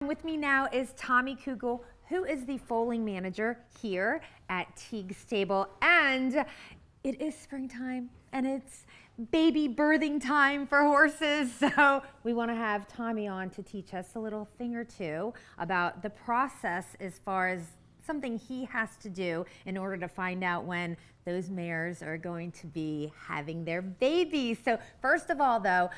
with me now is Tommy Cugle, who is the foaling manager here at Teague Stable. And it is springtime and it's baby birthing time for horses. So we want to have Tommy on to teach us a little thing or two about the process as far as something he has to do in order to find out when those mares are going to be having their babies. So first of all though,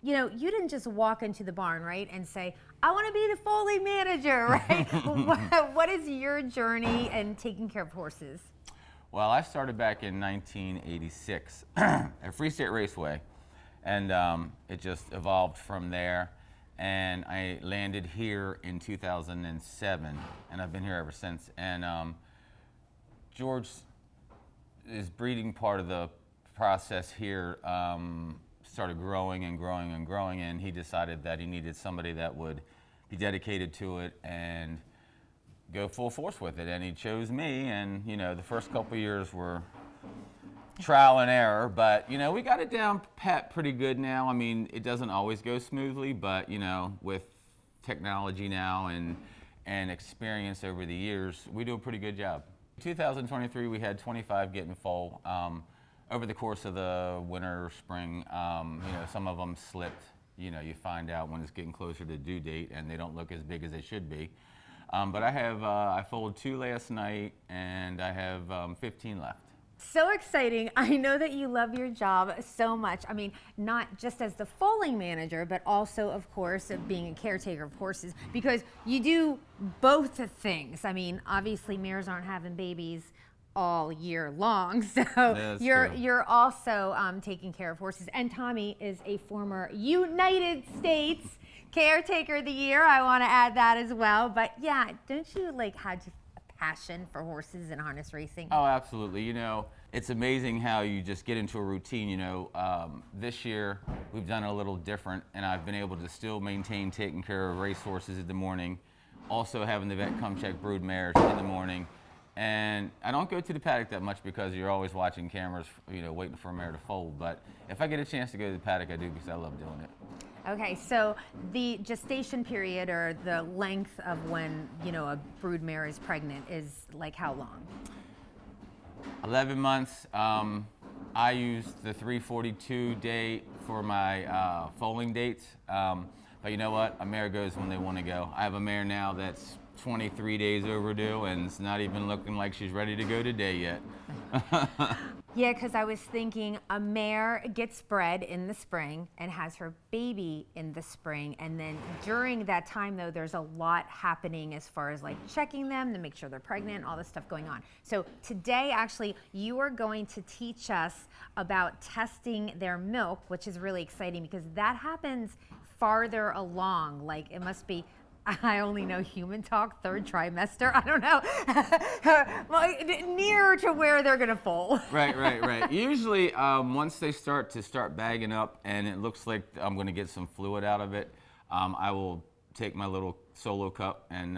you know, you didn't just walk into the barn, right, and say, I want to be the foaling manager, right? What is your journey in taking care of horses? Well, I started back in 1986 at Free State Raceway, and it just evolved from there. And I landed here in 2007, and I've been here ever since. And George is breeding part of the process here. Started growing and growing and growing, and he decided that he needed somebody that would be dedicated to it and go full force with it, and he chose me. And you know, the first couple years were trial and error, but you know, we got it down pat pretty good now. I mean, it doesn't always go smoothly, but you know, with technology now and experience over the years, we do a pretty good job. 2023 we had 25 getting foal. Over the course of the winter or spring, you know, some of them slipped. You know, you find out when it's getting closer to due date and they don't look as big as they should be. But I foaled 2 last night and I have 15 left. So exciting. I know that you love your job so much. I mean, not just as the foaling manager, but also, of course, of being a caretaker of horses, because you do both things. I mean, obviously mares aren't having babies all year long, so you're also taking care of horses. And Tommy is a former United States Caretaker of the Year. I want to add that as well. But yeah, don't you like have a passion for horses and harness racing? Oh, absolutely. You know, it's amazing how you just get into a routine. You know, this year we've done it a little different, and I've been able to still maintain taking care of racehorses in the morning, also having the vet come check broodmares in the morning. And I don't go to the paddock that much because you're always watching cameras, you know, waiting for a mare to foal. But if I get a chance to go to the paddock, I do, because I love doing it. Okay, so the gestation period, or the length of when, you know, a broodmare is pregnant, is like how long? 11 months. I use the 342 date for my foaling dates. But you know what? A mare goes when they want to go. I have a mare now that's 23 days overdue, and it's not even looking like she's ready to go today yet. Yeah, because I was thinking a mare gets bred in the spring and has her baby in the spring, and then during that time though, there's a lot happening as far as like checking them to make sure they're pregnant, all this stuff going on. So today actually you are going to teach us about testing their milk, which is really exciting because that happens farther along. Like it must be, I only know human talk, 3rd trimester. I don't know. Near to where they're gonna foal. Right. Usually, once they start bagging up, and it looks like I'm gonna get some fluid out of it, I will take my little solo cup and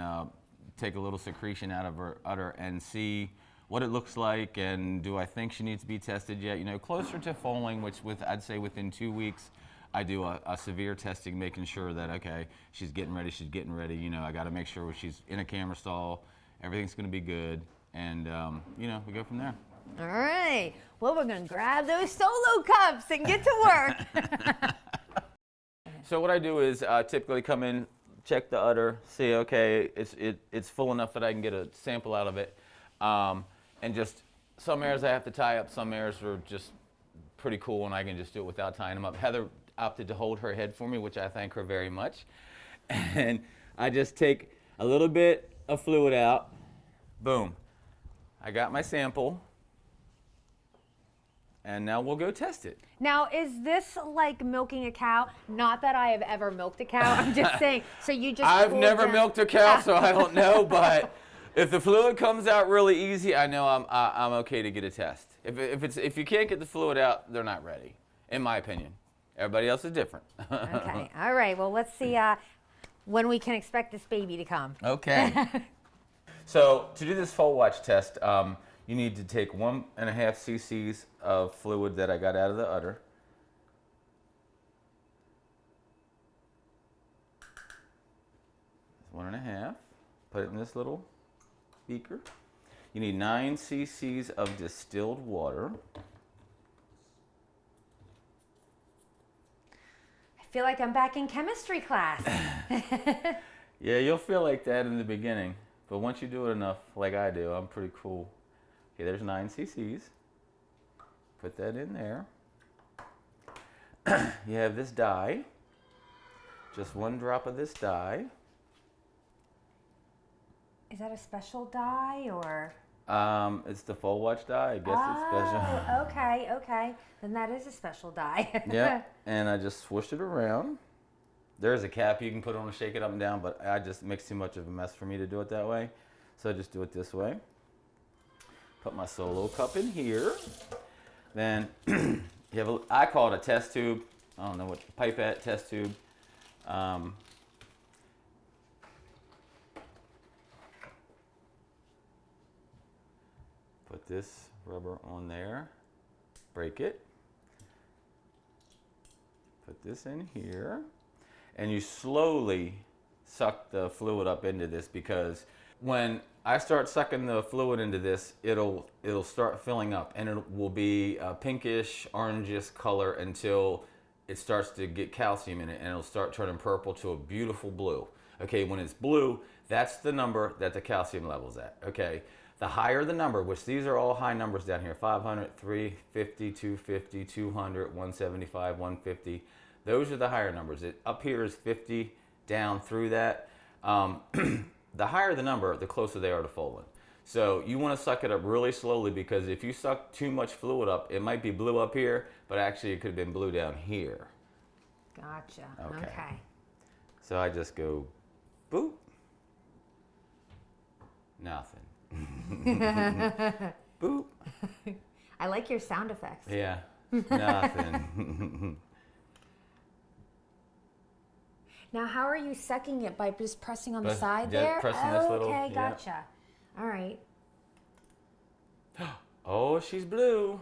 take a little secretion out of her udder and see what it looks like, and do I think she needs to be tested yet? You know, closer to foaling, which I'd say within 2 weeks. I do a severe testing, making sure that, okay, she's getting ready. You know, I got to make sure when she's in a camera stall, everything's going to be good. And, you know, we go from there. All right. Well, we're going to grab those solo cups and get to work. So what I do is typically come in, check the udder, see, okay, it's full enough that I can get a sample out of it. And just some mares I have to tie up. Some mares are just pretty cool, and I can just do it without tying them up. Heather opted to hold her head for me, which I thank her very much. And I just take a little bit of fluid out. Boom. I got my sample. And now we'll go test it. Now, is this like milking a cow? Not that I have ever milked a cow. I'm just saying, so you just I've never milked a cow, so I don't know, but if the fluid comes out really easy, I know I'm okay to get a test. If you can't get the fluid out, they're not ready, in my opinion. Everybody else is different. Okay, all right. Well, let's see when we can expect this baby to come. Okay. So to do this foal watch test, you need to take 1.5 cc's of fluid that I got out of the udder. 1.5. Put it in this little beaker. You need 9 cc's of distilled water. I feel like I'm back in chemistry class. Yeah, you'll feel like that in the beginning, but once you do it enough, like I do, I'm pretty cool. Okay, there's 9 cc's. Put that in there. You have this dye. Just 1 drop of this dye. Is that a special dye or? It's the Foal Watch dye. I guess it's special. Okay, okay. Then that is a special dye. Yep. And I just swoosh it around. There's a cap you can put on to shake it up and down, but I just makes too much of a mess for me to do it that way. So I just do it this way. Put my solo cup in here. Then you have I call it a test tube. I don't know what pipette test tube. Put this rubber on there, break it, put this in here, and you slowly suck the fluid up into this, because when I start sucking the fluid into this, it'll start filling up, and it will be a pinkish, orangish color until it starts to get calcium in it, and it'll start turning purple to a beautiful blue. Okay, when it's blue, that's the number that the calcium level's at. Okay. The higher the number, which these are all high numbers down here, 500, 350, 250, 200, 175, 150. Those are the higher numbers. Up here is 50, down through that. The higher the number, the closer they are to foaling. So you want to suck it up really slowly, because if you suck too much fluid up, it might be blue up here, but actually it could have been blue down here. Gotcha. Okay. Okay. So I just go, boop, nothing. Boop. I like your sound effects. Yeah, nothing. Now, how are you sucking it? By just pressing on the side yeah, there? pressing this little, okay, yeah. gotcha. All right. Oh, she's blue.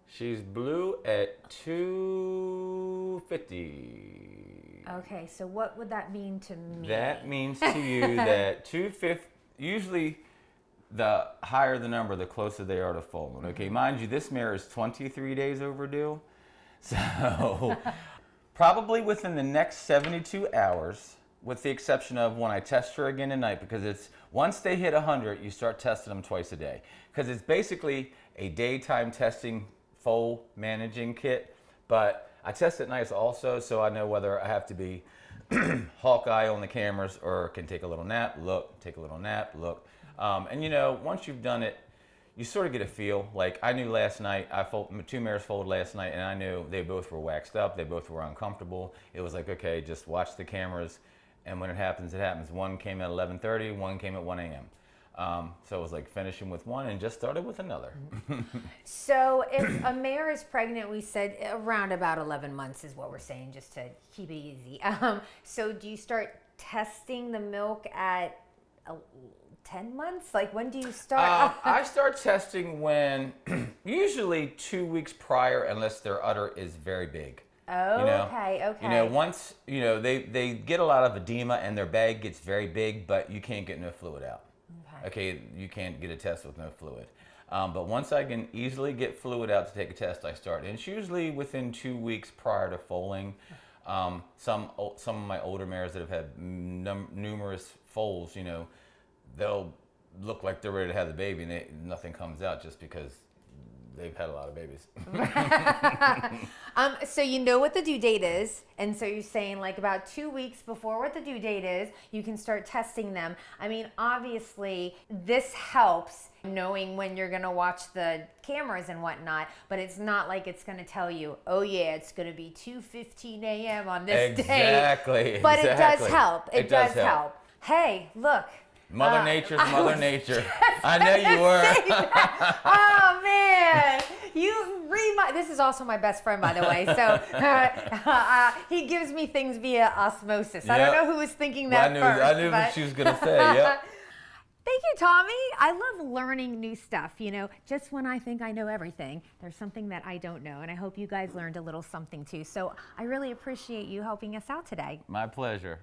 She's blue at 250. Okay, so what would that mean to me? That means to you that 250, usually the higher the number, the closer they are to foaling. Okay, mind you, this mare is 23 days overdue. So probably within the next 72 hours, with the exception of when I test her again tonight, because it's once they hit 100, you start testing them twice a day. Because it's basically a daytime testing foal managing kit, but I test at nights also, so I know whether I have to be Hawkeye on the cameras or can take a little nap, look, take a little nap, look. And you know, once you've done it, you sort of get a feel. Like I knew last night, two mares foaled last night, and I knew they both were waxed up, they both were uncomfortable. It was like, okay, just watch the cameras, and when it happens, it happens. One came at 11:30, one came at 1 a.m. So it was like finishing with one and just started with another. So if a mare is pregnant, we said around about 11 months is what we're saying, just to keep it easy. So do you start testing the milk at 10 months? Like when do you start? I start testing when, usually 2 weeks prior, unless their udder is very big. Oh, you know? okay. You know, once, you know, they get a lot of edema and their bag gets very big, but you can't get no fluid out. Okay, you can't get a test with no fluid. But once I can easily get fluid out to take a test, I start. And it's usually within 2 weeks prior to foaling. Some of my older mares that have had numerous foals, you know, they'll look like they're ready to have the baby, and nothing comes out just because they've had a lot of babies. So you know what the due date is, and so you're saying like about 2 weeks before what the due date is, you can start testing them. I mean, obviously this helps knowing when you're gonna watch the cameras and whatnot, but it's not like it's gonna tell you, oh yeah, it's gonna be 2:15 a.m. on this day. Exactly. But it does help. It does help. Hey, look. Mother Nature's Mother Nature. I know you were. Oh man, you read my. This is also my best friend, by the way. So he gives me things via osmosis. Yep. I don't know who was thinking that first. I knew what she was gonna say. Yep. Thank you, Tommy. I love learning new stuff. You know, just when I think I know everything, there's something that I don't know, and I hope you guys learned a little something too. So I really appreciate you helping us out today. My pleasure.